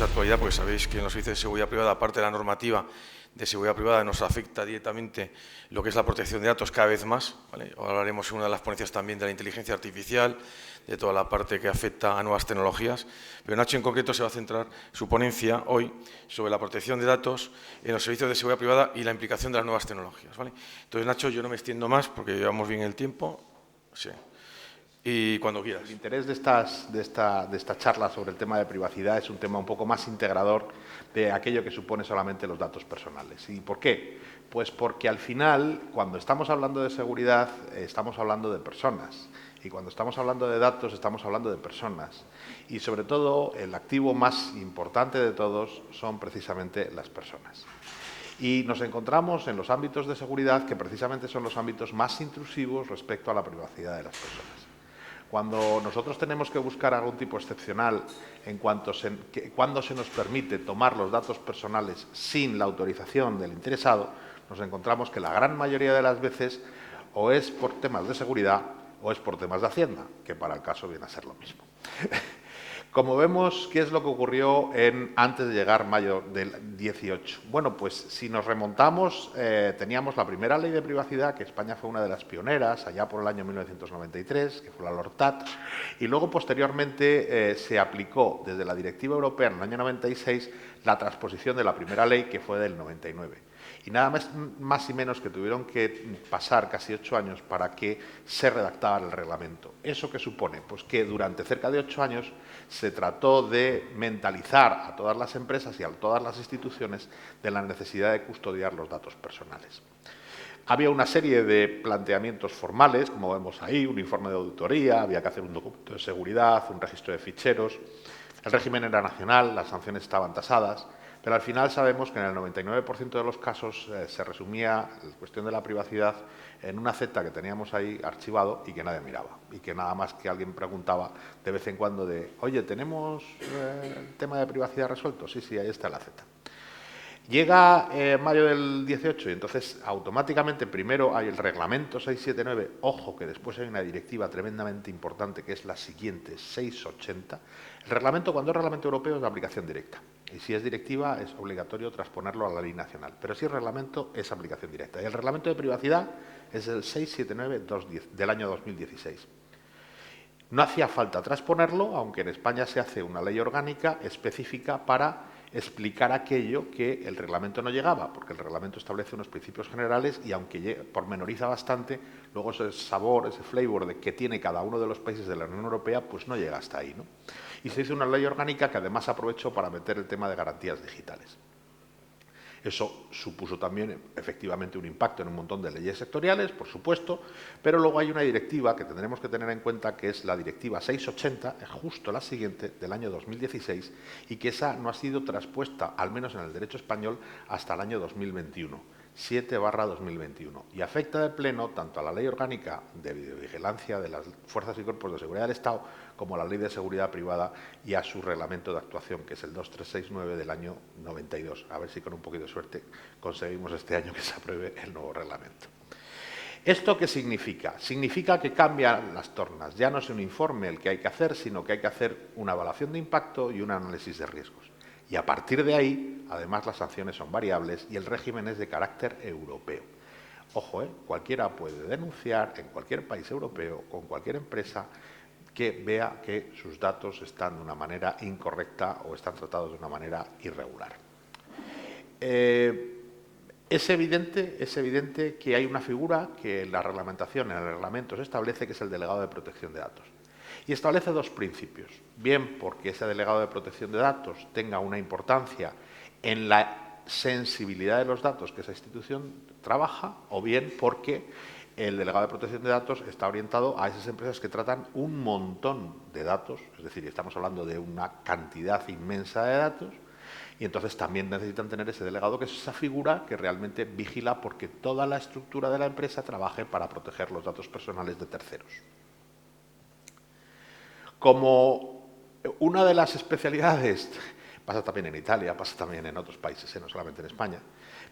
mucha actualidad porque sabéis que en los servicios de seguridad privada, aparte de la normativa de seguridad privada, nos afecta directamente lo que es la protección de datos cada vez más, ¿vale? Ahora hablaremos en una de las ponencias también de la inteligencia artificial, de toda la parte que afecta a nuevas tecnologías. Pero Nacho en concreto se va a centrar su ponencia hoy sobre la protección de datos en los servicios de seguridad privada y la implicación de las nuevas tecnologías, ¿vale? Entonces, Nacho, yo no me extiendo más porque llevamos bien el tiempo. Sí. Y cuando quieras. El interés de esta charla sobre el tema de privacidad es un tema un poco más integrador de aquello que supone solamente los datos personales. ¿Y por qué? Pues porque al final, cuando estamos hablando de seguridad, estamos hablando de personas. Y cuando estamos hablando de datos, estamos hablando de personas. Y sobre todo, el activo más importante de todos son precisamente las personas. Y nos encontramos en los ámbitos de seguridad que precisamente son los ámbitos más intrusivos respecto a la privacidad de las personas. Cuando nosotros tenemos que buscar algún tipo excepcional en cuando se nos permite tomar los datos personales sin la autorización del interesado, nos encontramos que la gran mayoría de las veces o es por temas de seguridad o es por temas de Hacienda, que para el caso viene a ser lo mismo. Como vemos, ¿qué es lo que ocurrió antes de llegar mayo del 18? Bueno, pues si nos remontamos, teníamos la primera ley de privacidad, que España fue una de las pioneras, allá por el año 1993, que fue la LORTAT, y luego posteriormente se aplicó desde la Directiva Europea en el año 96 la transposición de la primera ley, que fue del 99. Y nada más y menos que tuvieron que pasar casi 8 años para que se redactara el reglamento. ¿Eso qué supone? Pues que durante cerca de 8 años se trató de mentalizar a todas las empresas y a todas las instituciones de la necesidad de custodiar los datos personales. Había una serie de planteamientos formales, como vemos ahí, un informe de auditoría, había que hacer un documento de seguridad, un registro de ficheros. El régimen era nacional, las sanciones estaban tasadas, pero al final sabemos que en el 99% de los casos se resumía la cuestión de la privacidad en una Z que teníamos ahí archivado y que nadie miraba. Y que nada más que alguien preguntaba de vez en cuando de, oye, ¿tenemos el tema de privacidad resuelto? Sí, sí, ahí está la Z. Llega mayo del 18 y entonces automáticamente primero hay el reglamento 679, ojo que después hay una directiva tremendamente importante que es la siguiente, 680. El reglamento, cuando es reglamento europeo, es de aplicación directa. Y si es directiva, es obligatorio transponerlo a la ley nacional. Pero si es reglamento, es aplicación directa. Y el reglamento de privacidad es el 679-210 del año 2016. No hacía falta transponerlo, aunque en España se hace una ley orgánica específica para explicar aquello que el reglamento no llegaba, porque el reglamento establece unos principios generales y aunque pormenoriza bastante, luego ese sabor, ese flavor de que tiene cada uno de los países de la Unión Europea, pues no llega hasta ahí, ¿no? Y se hizo una ley orgánica que además aprovechó para meter el tema de garantías digitales. Eso supuso también, efectivamente, un impacto en un montón de leyes sectoriales, por supuesto, pero luego hay una directiva que tendremos que tener en cuenta, que es la Directiva 680, es justo la siguiente, del año 2016, y que esa no ha sido traspuesta, al menos en el derecho español, hasta el año 2021. 7/2021 y afecta de pleno tanto a la Ley Orgánica de Videovigilancia de las Fuerzas y Cuerpos de Seguridad del Estado como a la Ley de Seguridad Privada y a su reglamento de actuación, que es el 2369 del año 92. A ver si con un poquito de suerte conseguimos este año que se apruebe el nuevo reglamento. ¿Esto qué significa? Significa que cambian las tornas. Ya no es un informe el que hay que hacer, sino que hay que hacer una evaluación de impacto y un análisis de riesgos. Y a partir de ahí, además, las sanciones son variables y el régimen es de carácter europeo. Ojo, cualquiera puede denunciar en cualquier país europeo, con cualquier empresa, que vea que sus datos están de una manera incorrecta o están tratados de una manera irregular. Es evidente que hay una figura que en la reglamentación, en el reglamento se establece, que es el delegado de protección de datos. Y establece dos principios, bien porque ese delegado de protección de datos tenga una importancia en la sensibilidad de los datos que esa institución trabaja, o bien porque el delegado de protección de datos está orientado a esas empresas que tratan un montón de datos, es decir, estamos hablando de una cantidad inmensa de datos, y entonces también necesitan tener ese delegado, que es esa figura que realmente vigila porque toda la estructura de la empresa trabaje para proteger los datos personales de terceros. Como una de las especialidades, pasa también en Italia, pasa también en otros países, no solamente en España,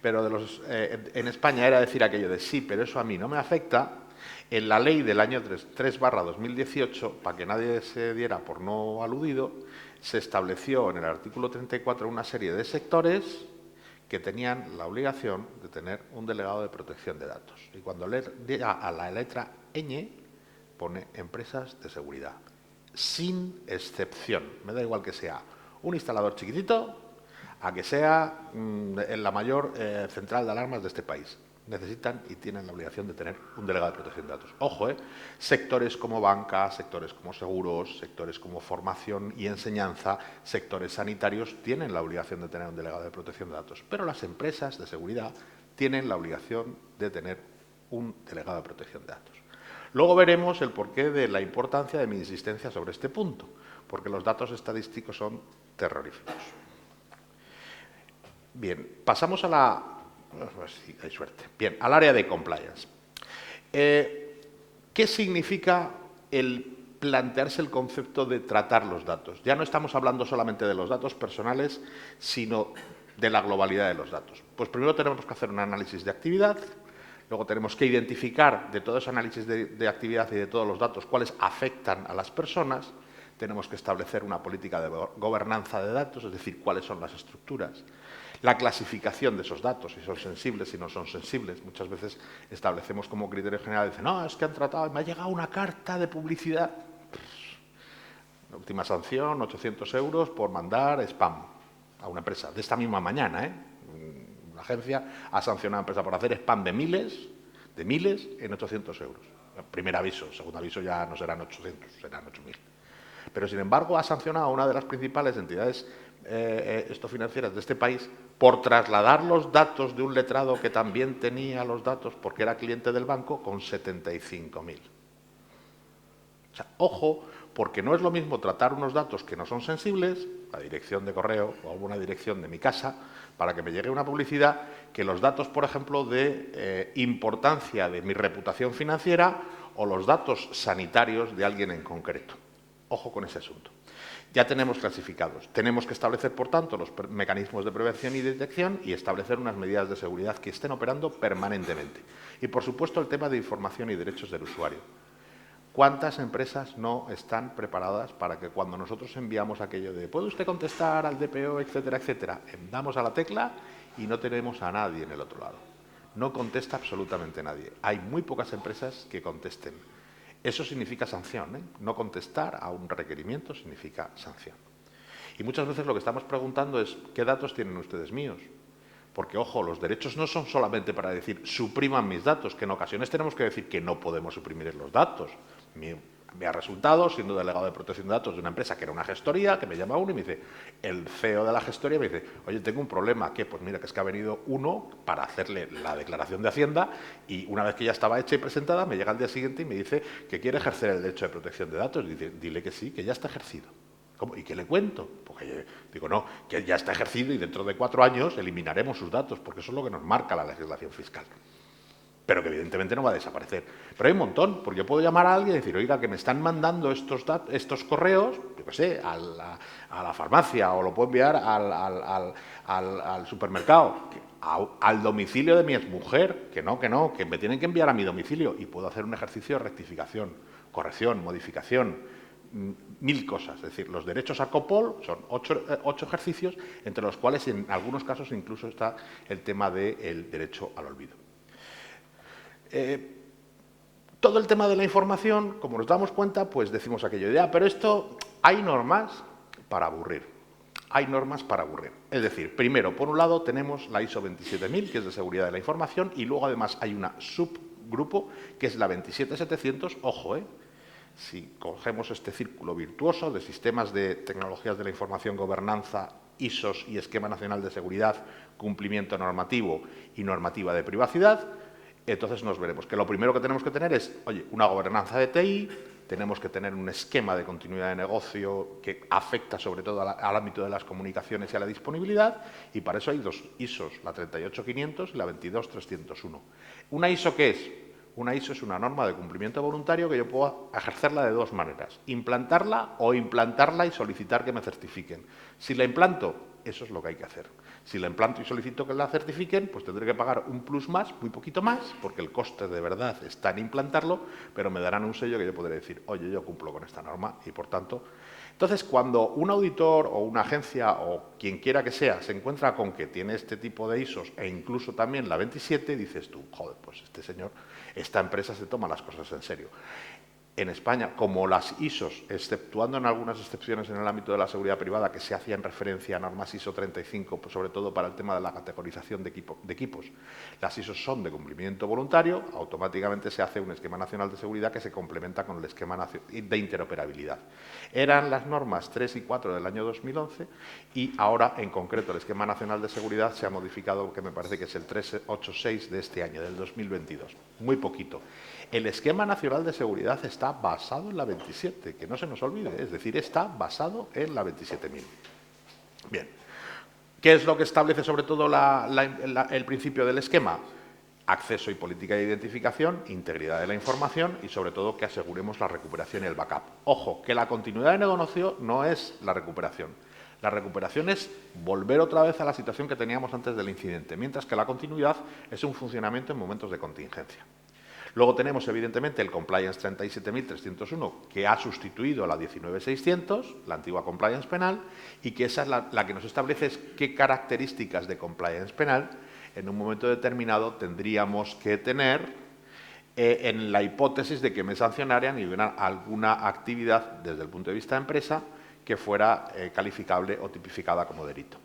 pero en España era decir aquello de sí, pero eso a mí no me afecta, En la ley del año 3/2018, para que nadie se diera por no aludido, se estableció en el artículo 34 una serie de sectores que tenían la obligación de tener un delegado de protección de datos. Y cuando llega a la letra ñ, pone empresas de seguridad, sin excepción. Me da igual que sea un instalador chiquitito a que sea la mayor central de alarmas de este país. Necesitan y tienen la obligación de tener un delegado de protección de datos. Ojo, sectores como banca, sectores como seguros, sectores como formación y enseñanza, sectores sanitarios tienen la obligación de tener un delegado de protección de datos, pero las empresas de seguridad tienen la obligación de tener un delegado de protección de datos. Luego veremos el porqué de la importancia de mi insistencia sobre este punto, porque los datos estadísticos son terroríficos. Bien, pasamos a la... Pues sí, hay suerte. Bien, al área de compliance. ¿Qué significa el plantearse el concepto de tratar los datos? Ya no estamos hablando solamente de los datos personales, sino de la globalidad de los datos. Pues primero tenemos que hacer un análisis de actividad, luego tenemos que identificar de todo ese análisis de actividad y de todos los datos cuáles afectan a las personas, tenemos que establecer una política de gobernanza de datos, es decir, cuáles son las estructuras, la clasificación de esos datos, si son sensibles, si no son sensibles. Muchas veces establecemos como criterio general, dicen, no, es que han tratado, me ha llegado una carta de publicidad. La última sanción, 800 euros por mandar spam a una empresa. De esta misma mañana, la agencia ha sancionado a una empresa por hacer spam de miles en 800 euros. Primer aviso, segundo aviso ya no serán 800, serán 8.000. Pero, sin embargo, ha sancionado a una de las principales entidades financieras de este país por trasladar los datos de un letrado que también tenía los datos porque era cliente del banco con 75.000. O sea, ojo, porque no es lo mismo tratar unos datos que no son sensibles, la dirección de correo o alguna dirección de mi casa, para que me llegue una publicidad, que los datos, por ejemplo, de importancia de mi reputación financiera o los datos sanitarios de alguien en concreto. Ojo con ese asunto. Ya tenemos clasificados. Tenemos que establecer, por tanto, los mecanismos de prevención y detección y establecer unas medidas de seguridad que estén operando permanentemente. Y, por supuesto, el tema de información y derechos del usuario. ¿Cuántas empresas no están preparadas para que cuando nosotros enviamos aquello de ¿puede usted contestar al DPO, etcétera, etcétera? Damos a la tecla y no tenemos a nadie en el otro lado. No contesta absolutamente nadie. Hay muy pocas empresas que contesten. Eso significa sanción, No contestar a un requerimiento significa sanción. Y muchas veces lo que estamos preguntando es ¿qué datos tienen ustedes míos? Porque, ojo, los derechos no son solamente para decir supriman mis datos, que en ocasiones tenemos que decir que no podemos suprimir los datos. Me ha resultado, siendo delegado de protección de datos de una empresa que era una gestoría, que me llama uno y me dice, el CEO de la gestoría me dice, oye, tengo un problema, ¿qué? Pues mira, que es que ha venido uno para hacerle la declaración de Hacienda y una vez que ya estaba hecha y presentada, me llega al día siguiente y me dice que quiere ejercer el derecho de protección de datos. Y dice, dile que sí, que ya está ejercido. ¿Cómo? ¿Y qué le cuento? Porque digo, no, que ya está ejercido y dentro de 4 años eliminaremos sus datos, porque eso es lo que nos marca la legislación fiscal. Pero que evidentemente no va a desaparecer. Pero hay un montón, porque yo puedo llamar a alguien y decir, oiga, que me están mandando estos correos, yo qué sé, a la farmacia, o lo puedo enviar al supermercado, al domicilio de mi exmujer, que me tienen que enviar a mi domicilio, y puedo hacer un ejercicio de rectificación, corrección, modificación, 1000 cosas. Es decir, los derechos a COPOL son 8 ejercicios, entre los cuales en algunos casos incluso está el tema del derecho al olvido. Todo el tema de la información, como nos damos cuenta, pues decimos aquello de, pero esto hay normas para aburrir. Hay normas para aburrir. Es decir, primero, por un lado, tenemos la ISO 27000, que es de seguridad de la información, y luego además hay una subgrupo, que es la 27700, ojo, si cogemos este círculo virtuoso de sistemas de tecnologías de la información, gobernanza, ISOs y Esquema Nacional de Seguridad, cumplimiento normativo y normativa de privacidad, entonces nos veremos que lo primero que tenemos que tener es, oye, una gobernanza de TI, tenemos que tener un esquema de continuidad de negocio que afecta sobre todo al ámbito de las comunicaciones y a la disponibilidad, y para eso hay 2 ISOs, la 38500 y la 22301. ¿Una ISO qué es? Una ISO es una norma de cumplimiento voluntario que yo puedo ejercerla de 2 maneras, implantarla o implantarla y solicitar que me certifiquen. Si la implanto, eso es lo que hay que hacer. Si la implanto y solicito que la certifiquen, pues tendré que pagar un plus más, muy poquito más, porque el coste de verdad está en implantarlo, pero me darán un sello que yo podré decir, oye, yo cumplo con esta norma y, por tanto... Entonces, cuando un auditor o una agencia o quien quiera que sea se encuentra con que tiene este tipo de ISOs e incluso también la 27, dices tú, joder, pues este señor, esta empresa se toma las cosas en serio. En España, como las ISOs, exceptuando en algunas excepciones en el ámbito de la seguridad privada, que se hacían referencia a normas ISO 35, pues sobre todo para el tema de la categorización de equipos, las ISOs son de cumplimiento voluntario, automáticamente se hace un esquema nacional de seguridad que se complementa con el esquema de interoperabilidad. Eran las normas 3 y 4 del año 2011 y ahora, en concreto, el esquema nacional de seguridad se ha modificado, que me parece que es el 386 de este año, del 2022. Muy poquito. El esquema nacional de seguridad está basado en la 27, que no se nos olvide, es decir, está basado en la 27.000. Bien, ¿qué es lo que establece sobre todo el principio del esquema? Acceso y política de identificación, integridad de la información y, sobre todo, que aseguremos la recuperación y el backup. Ojo, que la continuidad de negocio no es la recuperación. La recuperación es volver otra vez a la situación que teníamos antes del incidente, mientras que la continuidad es un funcionamiento en momentos de contingencia. Luego tenemos, evidentemente, el Compliance 37.301, que ha sustituido a la 19.600, la antigua Compliance penal, y que esa es la que nos establece qué características de Compliance penal en un momento determinado tendríamos que tener en la hipótesis de que me sancionaran y hubiera alguna actividad desde el punto de vista de empresa que fuera calificable o tipificada como delito.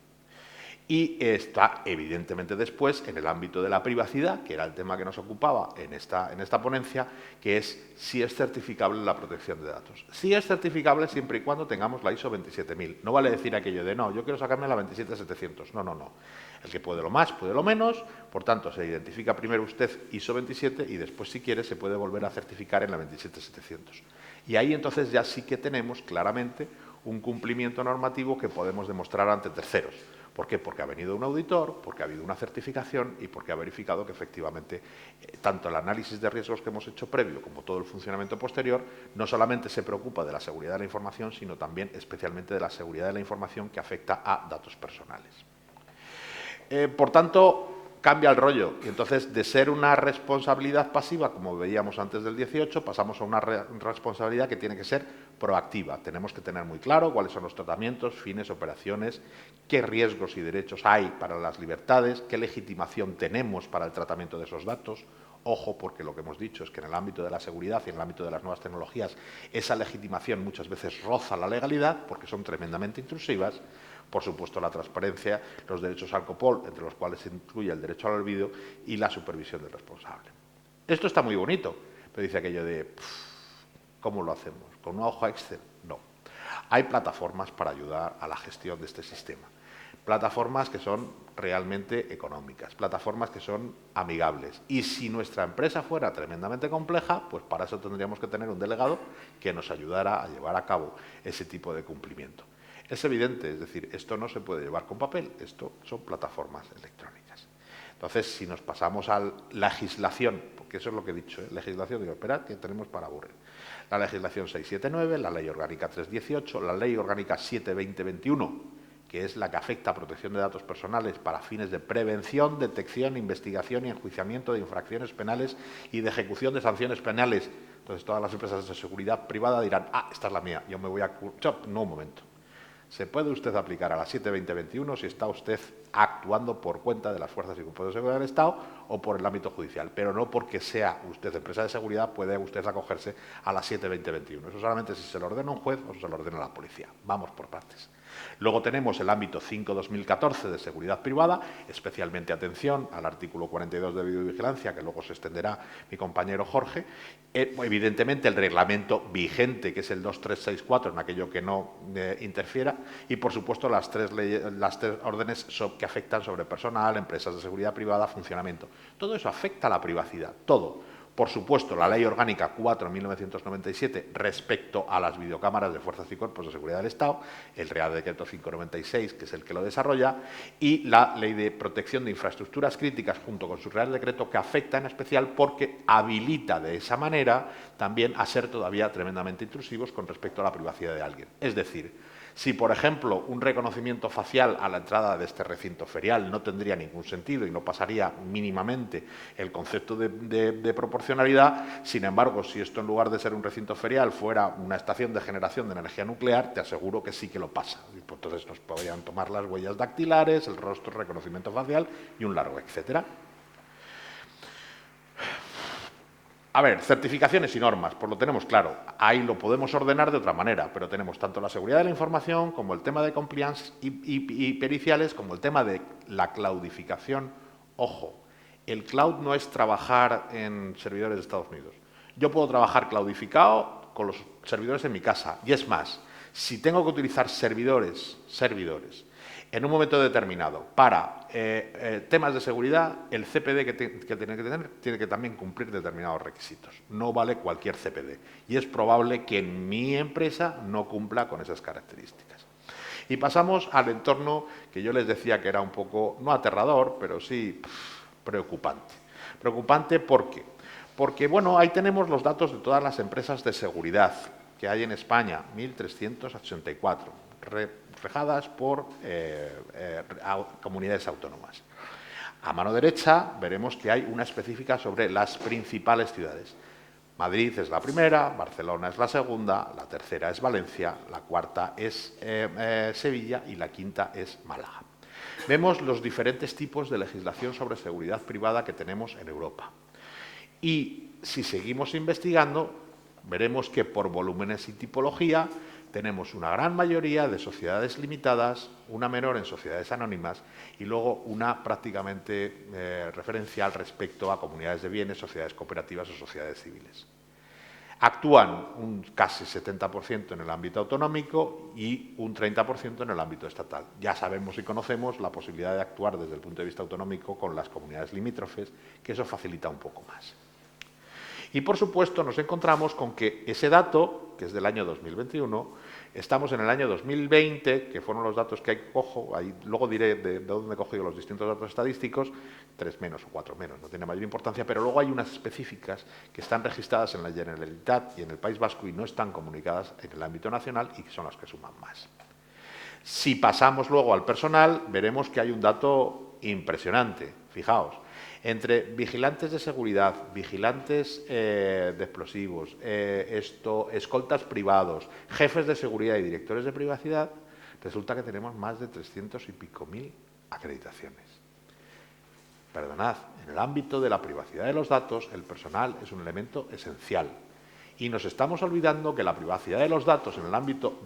Y está, evidentemente, después en el ámbito de la privacidad, que era el tema que nos ocupaba en esta ponencia, que es si es certificable la protección de datos. Si es certificable siempre y cuando tengamos la ISO 27.000. No vale decir aquello de, no, yo quiero sacarme la 27.700. No, no, no. El que puede lo más, puede lo menos. Por tanto, se identifica primero usted ISO 27 y después, si quiere, se puede volver a certificar en la 27.700. Y ahí entonces ya sí que tenemos claramente un cumplimiento normativo que podemos demostrar ante terceros. ¿Por qué? Porque ha venido un auditor, porque ha habido una certificación y porque ha verificado que efectivamente tanto el análisis de riesgos que hemos hecho previo como todo el funcionamiento posterior no solamente se preocupa de la seguridad de la información, sino también especialmente de la seguridad de la información que afecta a datos personales. Por tanto, cambia el rollo y entonces de ser una responsabilidad pasiva, como veíamos antes del 18, pasamos a una responsabilidad que tiene que ser proactiva. Tenemos que tener muy claro cuáles son los tratamientos, fines, operaciones, qué riesgos y derechos hay para las libertades, qué legitimación tenemos para el tratamiento de esos datos. Ojo, porque lo que hemos dicho es que en el ámbito de la seguridad y en el ámbito de las nuevas tecnologías esa legitimación muchas veces roza la legalidad porque son tremendamente intrusivas. Por supuesto, la transparencia, los derechos al COPOL, entre los cuales se incluye el derecho al olvido y la supervisión del responsable. Esto está muy bonito, pero dice aquello de, ¿cómo lo hacemos? ¿Con una hoja Excel? No. Hay plataformas para ayudar a la gestión de este sistema. Plataformas que son realmente económicas, plataformas que son amigables. Y si nuestra empresa fuera tremendamente compleja, pues para eso tendríamos que tener un delegado que nos ayudara a llevar a cabo ese tipo de cumplimiento. Es evidente, es decir, esto no se puede llevar con papel, esto son plataformas electrónicas. Entonces, si nos pasamos a legislación, porque eso es lo que he dicho, legislación, digo, esperad, que tenemos para aburrir. La legislación 679, la Ley Orgánica 318, la Ley Orgánica 7/2021, que es la que afecta a protección de datos personales para fines de prevención, detección, investigación y enjuiciamiento de infracciones penales y de ejecución de sanciones penales. Entonces, todas las empresas de seguridad privada dirán, esta es la mía, yo me voy a... No, un momento. Se puede usted aplicar a la 7/2021 si está usted actuando por cuenta de las fuerzas y cuerpos de seguridad del Estado o por el ámbito judicial, pero no porque sea usted empresa de seguridad puede usted acogerse a la 7/2021. Eso solamente si se lo ordena un juez o se lo ordena la policía. Vamos por partes. Luego tenemos el ámbito 5/2014 de seguridad privada, especialmente atención al artículo 42 de videovigilancia, que luego se extenderá mi compañero Jorge. Evidentemente el reglamento vigente, que es el 2364, en aquello que no interfiera, y por supuesto las tres órdenes que afectan sobre personal, empresas de seguridad privada, funcionamiento. Todo eso afecta a la privacidad, todo. Por supuesto, la Ley Orgánica 4/1997 respecto a las videocámaras de fuerzas y cuerpos de seguridad del Estado, el Real Decreto 596, que es el que lo desarrolla, y la Ley de Protección de Infraestructuras Críticas, junto con su Real Decreto, que afecta en especial porque habilita de esa manera también a ser todavía tremendamente intrusivos con respecto a la privacidad de alguien. Es decir, Si, por ejemplo, un reconocimiento facial a la entrada de este recinto ferial no tendría ningún sentido y no pasaría mínimamente el concepto de proporcionalidad, sin embargo, si esto en lugar de ser un recinto ferial fuera una estación de generación de energía nuclear, te aseguro que sí que lo pasa. Entonces nos podrían tomar las huellas dactilares, el rostro, reconocimiento facial y un largo etcétera. A ver, certificaciones y normas, pues lo tenemos claro. Ahí lo podemos ordenar de otra manera, pero tenemos tanto la seguridad de la información como el tema de compliance y periciales, como el tema de la cloudificación. Ojo, el cloud no es trabajar en servidores de Estados Unidos. Yo puedo trabajar cloudificado con los servidores en mi casa. Y es más, si tengo que utilizar servidores, en un momento determinado para temas de seguridad, el CPD que tiene que también cumplir determinados requisitos. No vale cualquier CPD. Y es probable que en mi empresa no cumpla con esas características. Y pasamos al entorno que yo les decía que era un poco, no aterrador, pero sí preocupante. Preocupante ¿por qué? Porque, bueno, ahí tenemos los datos de todas las empresas de seguridad que hay en España, 1.384, reflejadas por comunidades autónomas. A mano derecha veremos que hay una específica sobre las principales ciudades. Madrid es la primera, Barcelona es la segunda, la tercera es Valencia, la cuarta es Sevilla y la quinta es Málaga. Vemos los diferentes tipos de legislación sobre seguridad privada que tenemos en Europa. Y si seguimos investigando, veremos que por volúmenes y tipología tenemos una gran mayoría de sociedades limitadas, una menor en sociedades anónimas y luego una prácticamente referencial respecto a comunidades de bienes, sociedades cooperativas o sociedades civiles. Actúan un casi 70% en el ámbito autonómico y un 30% en el ámbito estatal. Ya sabemos y conocemos la posibilidad de actuar desde el punto de vista autonómico con las comunidades limítrofes, que eso facilita un poco más. Y, por supuesto, nos encontramos con que ese dato, que es del año 2021, estamos en el año 2020, que fueron los datos que hay, cojo, ahí luego diré de dónde he cogido los distintos datos estadísticos, 3 menos o 4 menos, no tiene mayor importancia, pero luego hay unas específicas que están registradas en la Generalitat y en el País Vasco y no están comunicadas en el ámbito nacional y que son las que suman más. Si pasamos luego al personal, veremos que hay un dato impresionante. Fijaos, entre vigilantes de seguridad, vigilantes de explosivos, escoltas privados, jefes de seguridad y directores de privacidad, resulta que tenemos más de 300 y pico mil acreditaciones. Perdonad, en el ámbito de la privacidad de los datos, el personal es un elemento esencial. Y nos estamos olvidando que la privacidad de los datos en el ámbito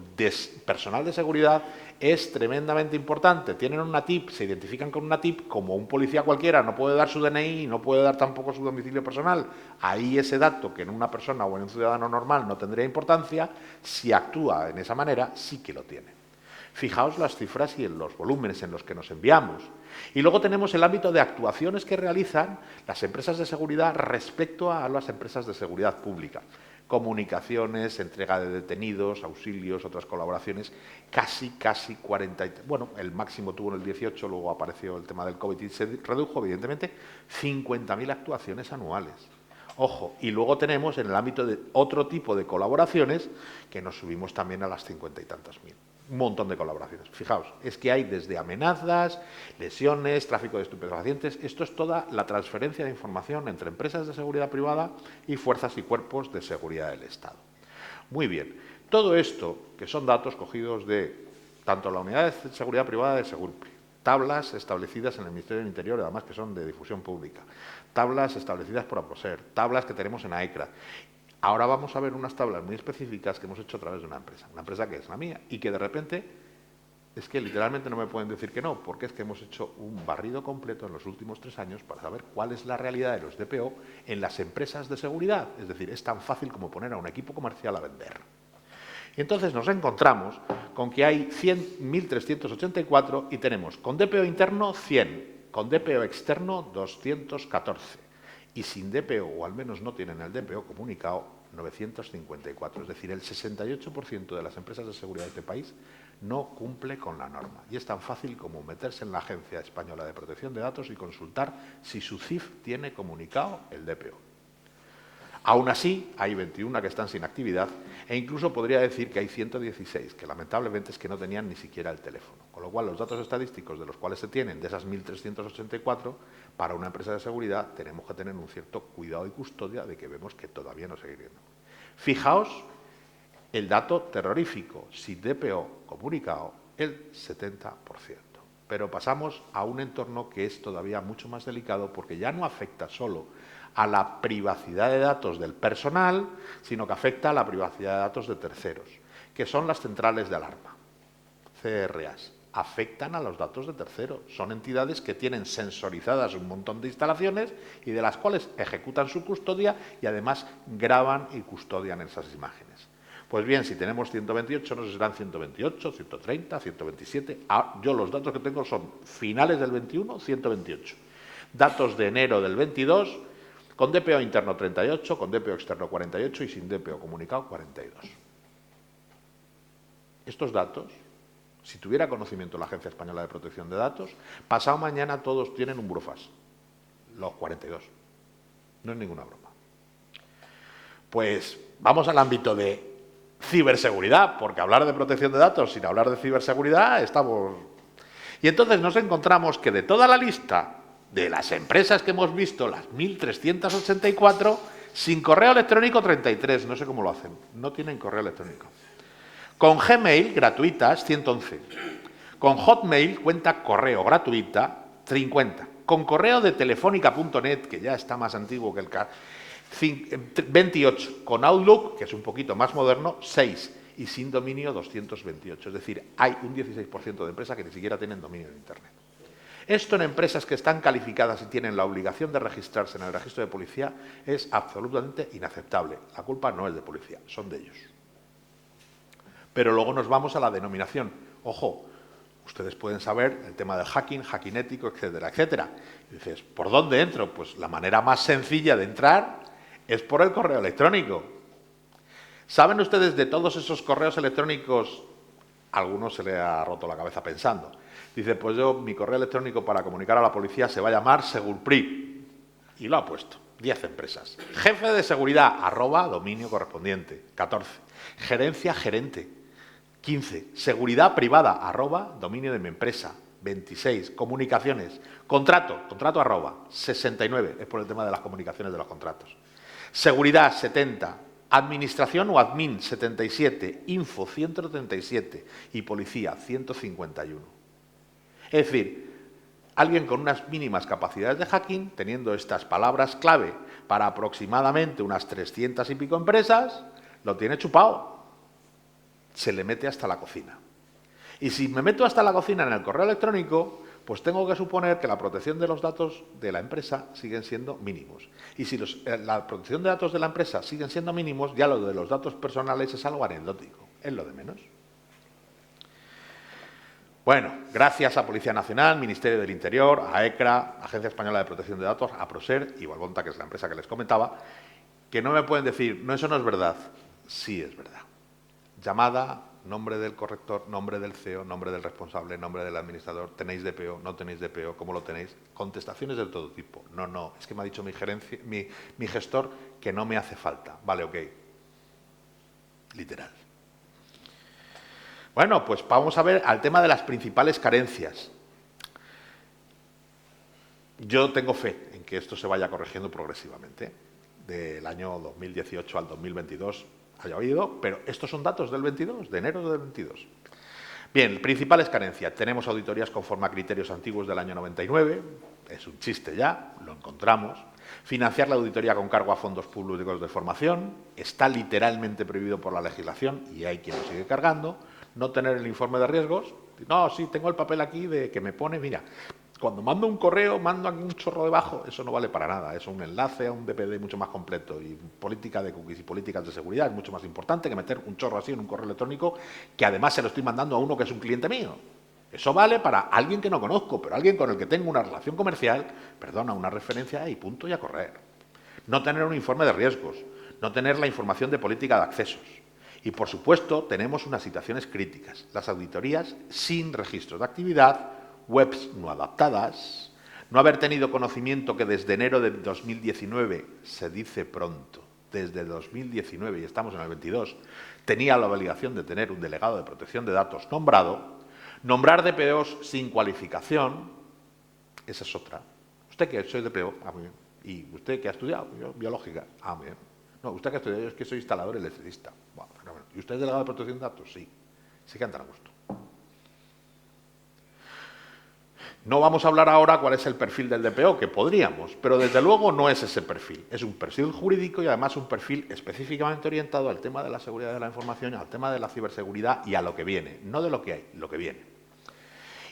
personal de seguridad es tremendamente importante. Tienen una TIP, se identifican con una TIP, como un policía cualquiera no puede dar su DNI y no puede dar tampoco su domicilio personal. Ahí ese dato, que en una persona o en un ciudadano normal no tendría importancia, si actúa en esa manera, sí que lo tiene. Fijaos las cifras y en los volúmenes en los que nos enviamos. Y luego tenemos el ámbito de actuaciones que realizan las empresas de seguridad respecto a las empresas de seguridad pública. Comunicaciones, entrega de detenidos, auxilios, otras colaboraciones, casi 40, bueno, el máximo tuvo en el 18, luego apareció el tema del COVID y se redujo, evidentemente, 50.000 actuaciones anuales. Ojo, y luego tenemos en el ámbito de otro tipo de colaboraciones que nos subimos también a las 50 y tantas mil. Un montón de colaboraciones. Fijaos, es que hay desde amenazas, lesiones, tráfico de estupefacientes. Esto es toda la transferencia de información entre empresas de seguridad privada y fuerzas y cuerpos de seguridad del Estado. Muy bien. Todo esto, que son datos cogidos de tanto la Unidad de Seguridad Privada de Segurpri, tablas establecidas en el Ministerio del Interior, además que son de difusión pública, tablas establecidas por APOSER, tablas que tenemos en AECRA. Ahora vamos a ver unas tablas muy específicas que hemos hecho a través de una empresa que es la mía y que de repente es que literalmente no me pueden decir que no, porque es que hemos hecho un barrido completo en los últimos 3 años para saber cuál es la realidad de los DPO en las empresas de seguridad. Es decir, es tan fácil como poner a un equipo comercial a vender. Y entonces nos encontramos con que hay 1.384 y tenemos con DPO interno 100, con DPO externo 214. Y sin DPO, o al menos no tienen el DPO comunicado, 954. Es decir, el 68% de las empresas de seguridad de este país no cumple con la norma. Y es tan fácil como meterse en la Agencia Española de Protección de Datos y consultar si su CIF tiene comunicado el DPO. Aún así, hay 21 que están sin actividad e incluso podría decir que hay 116 que lamentablemente es que no tenían ni siquiera el teléfono. Con lo cual, los datos estadísticos de los cuales se tienen, de esas 1.384, para una empresa de seguridad tenemos que tener un cierto cuidado y custodia de que vemos que todavía no seguirían. Fijaos el dato terrorífico, sin DPO comunicado, el 70%. Pero pasamos a un entorno que es todavía mucho más delicado porque ya no afecta solo a la privacidad de datos del personal, sino que afecta a la privacidad de datos de terceros, que son las centrales de alarma, CRAs. Afectan a los datos de terceros. Son entidades que tienen sensorizadas un montón de instalaciones y de las cuales ejecutan su custodia y además graban y custodian esas imágenes. Pues bien, si tenemos 128, no sé si serán 128, 130, 127. Yo los datos que tengo son finales del 21, 128. Datos de enero del 22, con DPO interno 38, con DPO externo 48 y sin DPO comunicado 42. Estos datos, si tuviera conocimiento la Agencia Española de Protección de Datos, pasado mañana todos tienen un burofax, los 42. No es ninguna broma. Pues vamos al ámbito de ciberseguridad, porque hablar de protección de datos sin hablar de ciberseguridad estamos... Y entonces nos encontramos que de toda la lista de las empresas que hemos visto, las 1.384, sin correo electrónico 33, no sé cómo lo hacen, no tienen correo electrónico. Con Gmail, gratuitas, 111. Con Hotmail, cuenta correo gratuita, 50. Con correo de telefónica.net, que ya está más antiguo que el 28. Con Outlook, que es un poquito más moderno, 6. Y sin dominio, 228. Es decir, hay un 16% de empresas que ni siquiera tienen dominio de Internet. Esto en empresas que están calificadas y tienen la obligación de registrarse en el registro de policía es absolutamente inaceptable. La culpa no es de policía, son de ellos. Pero luego nos vamos a la denominación. Ojo, ustedes pueden saber el tema del hacking, hacking ético, etcétera, etcétera. Y dices, ¿por dónde entro? Pues la manera más sencilla de entrar es por el correo electrónico. ¿Saben ustedes de todos esos correos electrónicos? A algunos se le ha roto la cabeza pensando. Dice, pues mi correo electrónico para comunicar a la policía se va a llamar Segurpri. Y lo ha puesto. 10 empresas. Jefe de seguridad, @ dominio correspondiente. 14. Gerencia, gerente. 15. Seguridad privada, @ dominio de mi empresa. 26. Comunicaciones. Contrato, @ 69. Es por el tema de las comunicaciones de los contratos. Seguridad, 70. Administración o admin, 77. Info, 137. Y policía, 151. Es decir, alguien con unas mínimas capacidades de hacking, teniendo estas palabras clave para aproximadamente unas 300 y pico empresas, lo tiene chupado. Se le mete hasta la cocina. Y si me meto hasta la cocina en el correo electrónico, pues tengo que suponer que la protección de los datos de la empresa siguen siendo mínimos. Y si la protección de datos de la empresa siguen siendo mínimos, ya lo de los datos personales es algo anecdótico, es lo de menos. Bueno, gracias a Policía Nacional, Ministerio del Interior, a ECRA, Agencia Española de Protección de Datos, a Proser y Valbonta, que es la empresa que les comentaba, que no me pueden decir, no, eso no es verdad. Sí es verdad. Llamada, nombre del corrector, nombre del CEO, nombre del responsable, nombre del administrador, ¿tenéis DPO? ¿No tenéis DPO? ¿Cómo lo tenéis? Contestaciones de todo tipo. No, es que me ha dicho mi gestor que no me hace falta. Vale, ok. Literal. Bueno, pues vamos a ver al tema de las principales carencias. Yo tengo fe en que esto se vaya corrigiendo progresivamente. Del año 2018 al 2022 haya oído, pero estos son datos del 22, de enero del 22. Bien, principales carencias. Tenemos auditorías conforme a criterios antiguos del año 99, es un chiste ya, lo encontramos. Financiar la auditoría con cargo a fondos públicos de formación, está literalmente prohibido por la legislación y hay quien lo sigue cargando. No tener el informe de riesgos, no, sí, tengo el papel aquí de que me pone, mira, cuando mando un correo, mando aquí un chorro debajo, eso no vale para nada, es un enlace a un DPD mucho más completo y política de cookies y políticas de seguridad es mucho más importante que meter un chorro así en un correo electrónico que además se lo estoy mandando a uno que es un cliente mío. Eso vale para alguien que no conozco, pero alguien con el que tengo una relación comercial, perdona, una referencia y punto y a correr. No tener un informe de riesgos, no tener la información de política de accesos. Y, por supuesto, tenemos unas situaciones críticas. Las auditorías sin registros de actividad, webs no adaptadas, no haber tenido conocimiento que desde enero de 2019, se dice pronto, desde 2019, y estamos en el 22, tenía la obligación de tener un delegado de protección de datos nombrado, nombrar DPOs sin cualificación, esa es otra. Usted que soy DPO, muy bien. ¿Y usted que ha estudiado? Yo, biológica, muy bien. No, usted que ha estudiado, yo es que soy instalador electricista. Bueno, fenómeno. ¿Y usted es delegado de protección de datos? Sí. Sí que andan a gusto. No vamos a hablar ahora cuál es el perfil del DPO, que podríamos, pero desde luego no es ese perfil. Es un perfil jurídico y además un perfil específicamente orientado al tema de la seguridad de la información, al tema de la ciberseguridad y a lo que viene. No de lo que hay, lo que viene.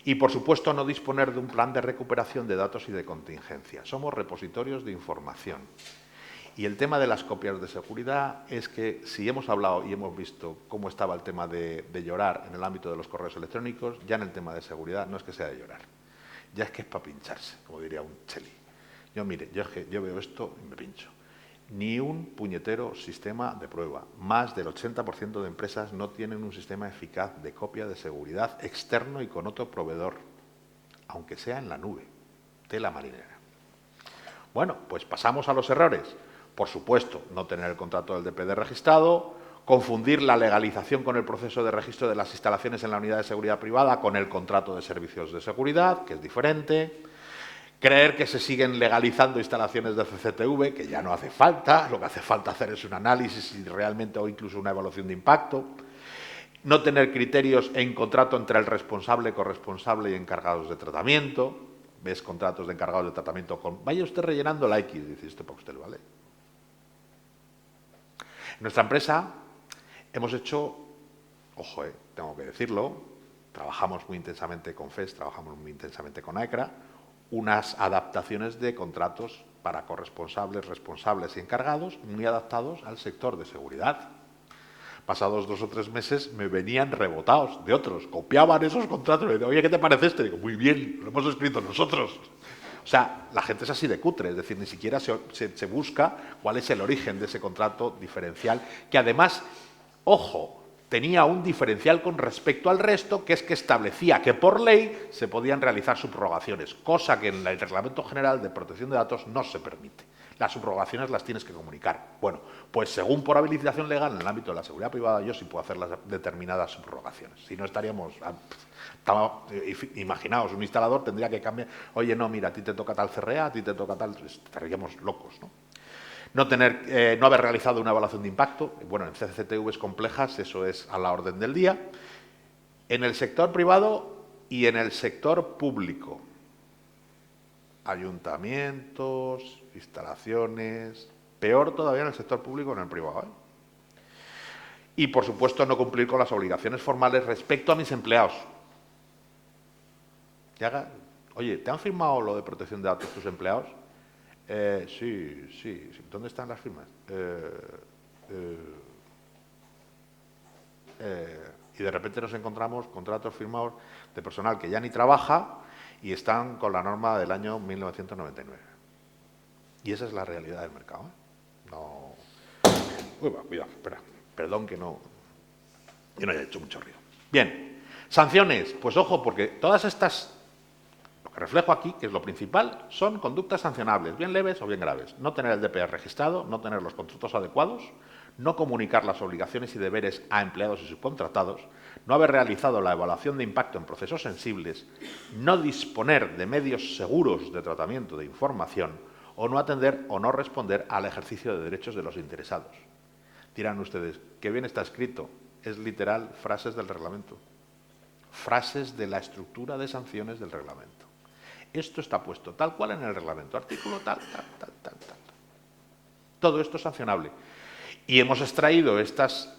Y, por supuesto, no disponer de un plan de recuperación de datos y de contingencia. Somos repositorios de información. Y el tema de las copias de seguridad es que, si hemos hablado y hemos visto cómo estaba el tema de llorar en el ámbito de los correos electrónicos, ya en el tema de seguridad no es que sea de llorar. Ya es que es para pincharse, como diría un cheli. Mire, yo veo esto y me pincho. Ni un puñetero sistema de prueba. Más del 80% de empresas no tienen un sistema eficaz de copia de seguridad externo y con otro proveedor, aunque sea en la nube, tela marinera. Bueno, pues pasamos a los errores. Por supuesto, no tener el contrato del DPD registrado, confundir la legalización con el proceso de registro de las instalaciones en la unidad de seguridad privada con el contrato de servicios de seguridad, que es diferente, creer que se siguen legalizando instalaciones de CCTV, que ya no hace falta, lo que hace falta hacer es un análisis y realmente o incluso una evaluación de impacto, no tener criterios en contrato entre el responsable, corresponsable y encargados de tratamiento, ves contratos de encargados de tratamiento con, vaya usted rellenando la X, dice, esto para usted, ¿vale? En nuestra empresa hemos hecho, ojo, tengo que decirlo, trabajamos muy intensamente con FES, trabajamos muy intensamente con AECRA, unas adaptaciones de contratos para corresponsables, responsables y encargados muy adaptados al sector de seguridad. Pasados 2 o 3 meses me venían rebotados de otros, copiaban esos contratos y me decían, oye, ¿qué te parece este? Digo, muy bien, lo hemos escrito nosotros. O sea, la gente es así de cutre, es decir, ni siquiera se busca cuál es el origen de ese contrato diferencial, que además, ojo, tenía un diferencial con respecto al resto, que es que establecía que por ley se podían realizar subrogaciones, cosa que en el Reglamento General de Protección de Datos no se permite. Las subrogaciones las tienes que comunicar. Bueno, pues según por habilitación legal en el ámbito de la seguridad privada, yo sí puedo hacer las determinadas subrogaciones. Si no estaríamos... Imaginaos, un instalador tendría que cambiar, oye, no, mira, a ti te toca tal CRA, a ti te toca tal... Estaríamos locos, ¿no? No haber realizado una evaluación de impacto. Bueno, en CCTVs complejas eso es a la orden del día. En el sector privado y en el sector público. Ayuntamientos, instalaciones... Peor todavía en el sector público que en el privado, ¿eh? Y, por supuesto, no cumplir con las obligaciones formales respecto a mis empleados. Oye, ¿te han firmado lo de protección de datos tus empleados? Sí. ¿Dónde están las firmas? Y de repente nos encontramos contratos firmados de personal que ya ni trabaja y están con la norma del año 1999. Y esa es la realidad del mercado, ¿eh? No... Uy, cuidado, espera. Perdón que no haya hecho mucho ruido. Bien, sanciones. Pues ojo, porque todas estas... Lo que reflejo aquí, que es lo principal, son conductas sancionables, bien leves o bien graves. No tener el DPR registrado, no tener los contratos adecuados, no comunicar las obligaciones y deberes a empleados y subcontratados, no haber realizado la evaluación de impacto en procesos sensibles, no disponer de medios seguros de tratamiento de información o no atender o no responder al ejercicio de derechos de los interesados. Dirán ustedes, qué bien está escrito, es literal frases del reglamento, frases de la estructura de sanciones del reglamento. Esto está puesto tal cual en el reglamento, artículo tal. Todo esto es sancionable. Y hemos extraído estas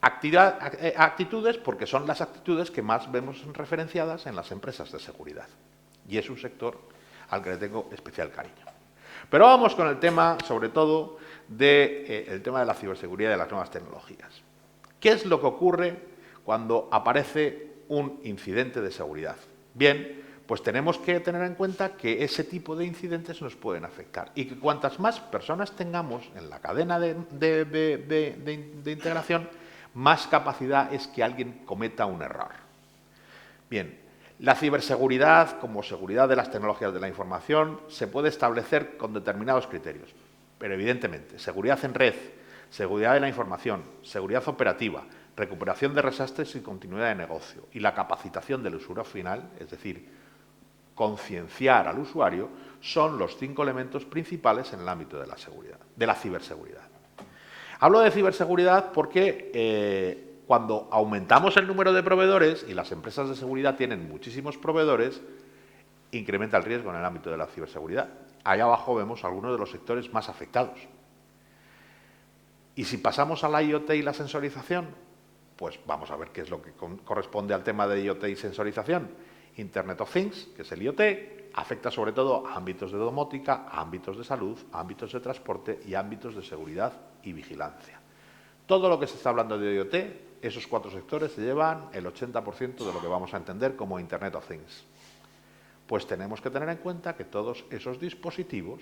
actitudes porque son las actitudes que más vemos referenciadas en las empresas de seguridad. Y es un sector al que le tengo especial cariño. Pero vamos con el tema, sobre todo, el tema de la ciberseguridad y de las nuevas tecnologías. ¿Qué es lo que ocurre cuando aparece un incidente de seguridad? Bien, pues tenemos que tener en cuenta que ese tipo de incidentes nos pueden afectar y que cuantas más personas tengamos en la cadena de integración, más capacidad es que alguien cometa un error. Bien, la ciberseguridad, como seguridad de las tecnologías de la información, se puede establecer con determinados criterios. Pero evidentemente, seguridad en red, seguridad de la información, seguridad operativa, recuperación de desastres y continuidad de negocio. Y la capacitación del usuario final, es decir, concienciar al usuario, son los 5 elementos principales en el ámbito de la seguridad, de la ciberseguridad. Hablo de ciberseguridad porque cuando aumentamos el número de proveedores, y las empresas de seguridad tienen muchísimos proveedores, incrementa el riesgo en el ámbito de la ciberseguridad. Ahí abajo vemos algunos de los sectores más afectados. Y si pasamos a la IoT y la sensorización, pues vamos a ver qué es lo que corresponde al tema de IoT y sensorización. Internet of Things, que es el IoT, afecta sobre todo a ámbitos de domótica, a ámbitos de salud, a ámbitos de transporte y ámbitos de seguridad y vigilancia. Todo lo que se está hablando de IoT, esos 4 sectores se llevan el 80% de lo que vamos a entender como Internet of Things. Pues tenemos que tener en cuenta que todos esos dispositivos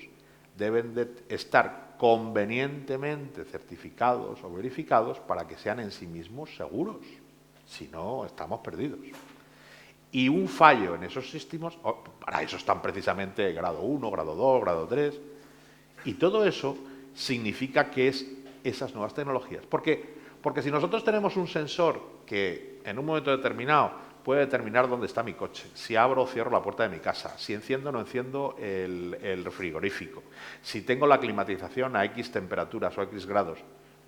deben de estar convenientemente certificados o verificados para que sean en sí mismos seguros. Si no, estamos perdidos. Y un fallo en esos sistemas, para eso están precisamente grado 1, grado 2, grado 3, y todo eso significa que es esas nuevas tecnologías. ¿Por qué? Porque si nosotros tenemos un sensor que en un momento determinado puede determinar dónde está mi coche, si abro o cierro la puerta de mi casa, si enciendo o no enciendo el frigorífico, si tengo la climatización a X temperaturas o a X grados,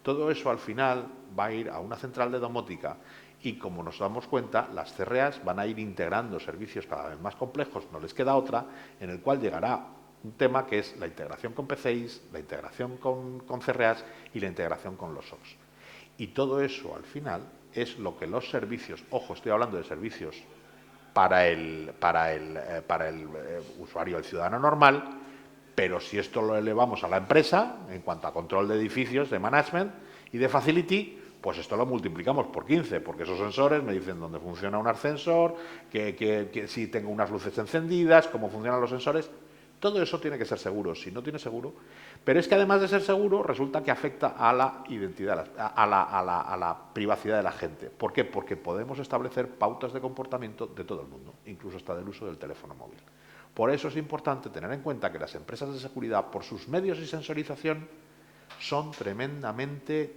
todo eso al final va a ir a una central de domótica y, como nos damos cuenta, las CRAs van a ir integrando servicios cada vez más complejos, no les queda otra, en el cual llegará un tema que es la integración con PCIs, la integración con CRAs y la integración con los SOCs. Y todo eso, al final, es lo que los servicios, ojo, estoy hablando de servicios para el usuario, el ciudadano normal, pero si esto lo elevamos a la empresa, en cuanto a control de edificios, de management y de facility, pues esto lo multiplicamos por 15, porque esos sensores me dicen dónde funciona un ascensor, que si tengo unas luces encendidas, cómo funcionan los sensores. Todo eso tiene que ser seguro. Si no tiene seguro, pero es que además de ser seguro, resulta que afecta a la identidad, a la privacidad de la gente. ¿Por qué? Porque podemos establecer pautas de comportamiento de todo el mundo, incluso hasta del uso del teléfono móvil. Por eso es importante tener en cuenta que las empresas de seguridad, por sus medios y sensorización, son tremendamente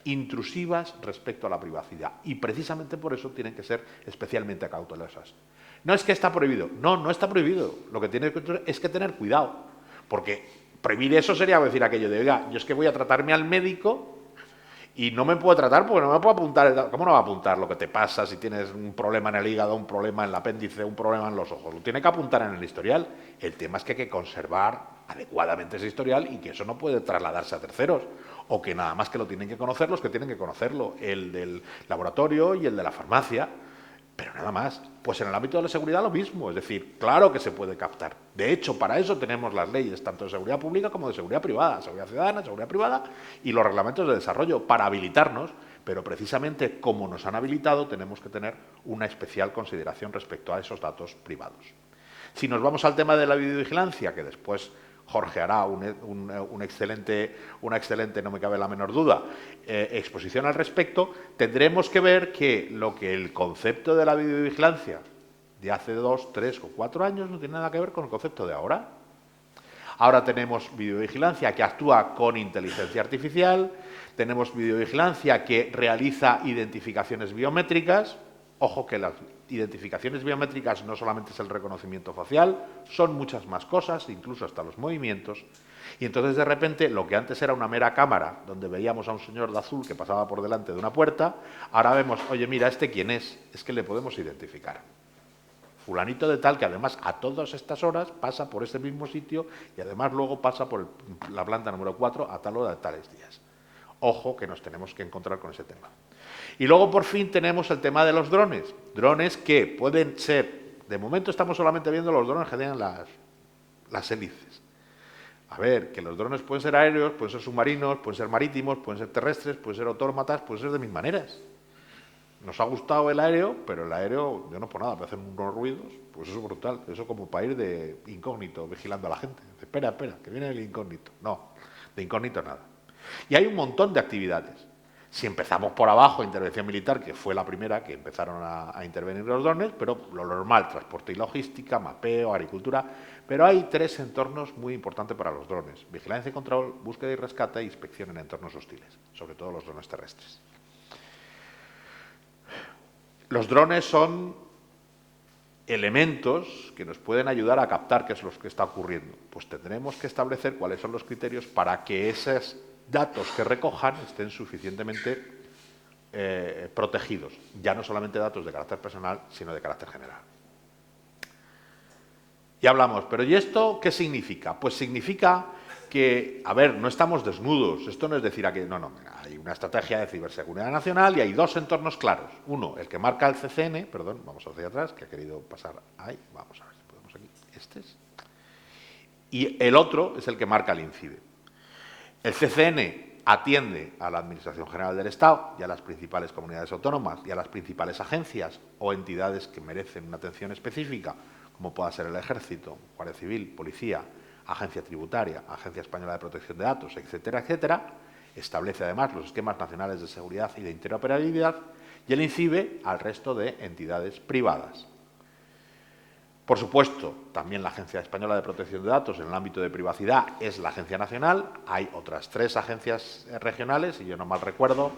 intrusivas respecto a la privacidad. Y precisamente por eso tienen que ser especialmente cautelosas. No es que está prohibido. No, no está prohibido. Lo que tiene es que tener cuidado. Porque prohibir eso sería decir aquello de, oiga, yo es que voy a tratarme al médico y no me puedo tratar porque no me puedo apuntar. ¿Cómo no va a apuntar lo que te pasa si tienes un problema en el hígado, un problema en el apéndice, un problema en los ojos? Lo tiene que apuntar en el historial. El tema es que hay que conservar adecuadamente ese historial y que eso no puede trasladarse a terceros. O que nada más que lo tienen que conocer los que tienen que conocerlo, el del laboratorio y el de la farmacia. Pero nada más. Pues en el ámbito de la seguridad lo mismo, es decir, claro que se puede captar. De hecho, para eso tenemos las leyes, tanto de seguridad pública como de seguridad privada, seguridad ciudadana, seguridad privada y los reglamentos de desarrollo para habilitarnos, pero precisamente como nos han habilitado tenemos que tener una especial consideración respecto a esos datos privados. Si nos vamos al tema de la videovigilancia, que después Jorge hará una excelente, no me cabe la menor duda, exposición al respecto, tendremos que ver que el concepto de la videovigilancia de hace 2, 3 o 4 años no tiene nada que ver con el concepto de ahora. Ahora tenemos videovigilancia que actúa con inteligencia artificial, tenemos videovigilancia que realiza identificaciones biométricas. Ojo que las identificaciones biométricas no solamente es el reconocimiento facial, son muchas más cosas, incluso hasta los movimientos. Y entonces de repente lo que antes era una mera cámara, donde veíamos a un señor de azul que pasaba por delante de una puerta, ahora vemos, oye, mira, ¿este quién es? Es que le podemos identificar. Fulanito de tal, que además a todas estas horas pasa por ese mismo sitio y además luego pasa por la planta número 4 a tal hora de tales días. Ojo que nos tenemos que encontrar con ese tema. Y luego, por fin, tenemos el tema de los drones. Drones que pueden ser... De momento estamos solamente viendo los drones que tienen las hélices. A ver, que los drones pueden ser aéreos, pueden ser submarinos, pueden ser marítimos, pueden ser terrestres, pueden ser autómatas, pueden ser de mil maneras. Nos ha gustado el aéreo, pero el aéreo, yo no por nada, pero hacen unos ruidos, pues eso es brutal. Eso como para ir de incógnito, vigilando a la gente. Espera, que viene el incógnito. No, de incógnito nada. Y hay un montón de actividades. Si empezamos por abajo, intervención militar, que fue la primera que empezaron a intervenir los drones, pero lo normal, transporte y logística, mapeo, agricultura. Pero hay 3 entornos muy importantes para los drones: vigilancia y control, búsqueda y rescate e inspección en entornos hostiles, sobre todo los drones terrestres. Los drones son elementos que nos pueden ayudar a captar qué es lo que está ocurriendo. Pues tendremos que establecer cuáles son los criterios para que esos datos que recojan estén suficientemente protegidos, ya no solamente datos de carácter personal, sino de carácter general. Y hablamos, pero ¿y esto qué significa? Pues significa que, a ver, no estamos desnudos. Esto no es decir que no, hay una estrategia de ciberseguridad nacional y hay 2 entornos claros. Uno, el que marca el CCN, perdón, vamos hacia atrás, que ha querido pasar ahí, vamos a ver si podemos aquí, este es. Y el otro es el que marca el INCIBE. El CCN atiende a la Administración General del Estado y a las principales comunidades autónomas y a las principales agencias o entidades que merecen una atención específica, como pueda ser el Ejército, Guardia Civil, Policía, Agencia Tributaria, Agencia Española de Protección de Datos, etcétera, etcétera. Establece además los esquemas nacionales de seguridad y de interoperabilidad, y el INCIBE al resto de entidades privadas. Por supuesto, también la Agencia Española de Protección de Datos en el ámbito de privacidad es la agencia nacional. Hay otras 3 agencias regionales, y yo no mal recuerdo,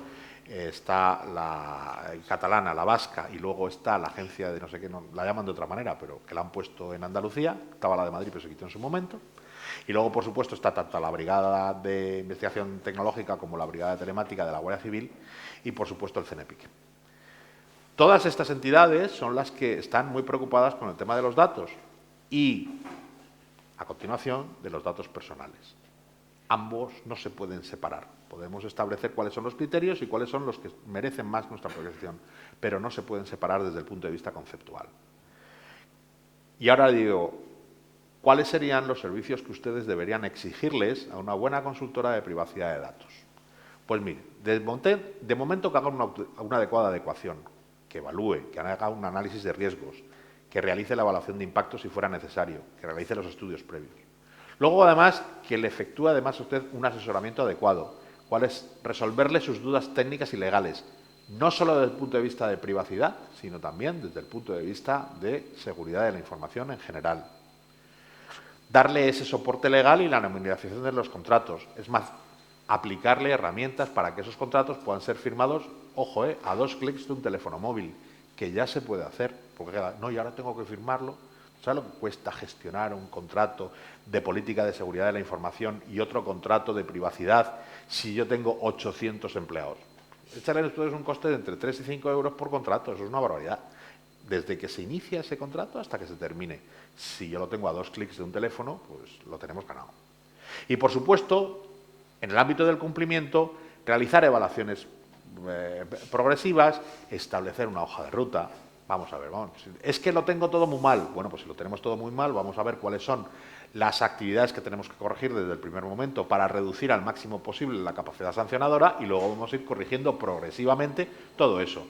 está la catalana, la vasca, y luego está la agencia de no sé qué, no, la llaman de otra manera, pero que la han puesto en Andalucía. Estaba la de Madrid, pero se quitó en su momento. Y luego, por supuesto, está tanto la Brigada de Investigación Tecnológica como la Brigada de Telemática de la Guardia Civil y, por supuesto, el CENEPIC. Todas estas entidades son las que están muy preocupadas con el tema de los datos y, a continuación, de los datos personales. Ambos no se pueden separar. Podemos establecer cuáles son los criterios y cuáles son los que merecen más nuestra protección, pero no se pueden separar desde el punto de vista conceptual. Y ahora digo, ¿cuáles serían los servicios que ustedes deberían exigirles a una buena consultora de privacidad de datos? Pues mire, de momento que hagan una adecuada adecuación, que evalúe, que haga un análisis de riesgos, que realice la evaluación de impacto si fuera necesario, que realice los estudios previos. Luego, además, que le efectúe además a usted un asesoramiento adecuado, cuál es resolverle sus dudas técnicas y legales, no solo desde el punto de vista de privacidad, sino también desde el punto de vista de seguridad de la información en general. Darle ese soporte legal y la nominación de los contratos. Es más, aplicarle herramientas para que esos contratos puedan ser firmados, ojo, a 2 clics de un teléfono móvil, que ya se puede hacer. Porque no, y ahora tengo que firmarlo. ¿Sabes lo que cuesta gestionar un contrato de política de seguridad de la información y otro contrato de privacidad si yo tengo 800 empleados? Échale a ustedes un coste de entre 3 y 5 euros por contrato, eso es una barbaridad. Desde que se inicia ese contrato hasta que se termine. Si yo lo tengo a 2 clics de un teléfono, pues lo tenemos ganado. Y, por supuesto, en el ámbito del cumplimiento, realizar evaluaciones progresivas, establecer una hoja de ruta. Vamos a ver, es que lo tengo todo muy mal. Bueno, pues si lo tenemos todo muy mal, vamos a ver cuáles son las actividades que tenemos que corregir desde el primer momento para reducir al máximo posible la capacidad sancionadora, y luego vamos a ir corrigiendo progresivamente todo eso.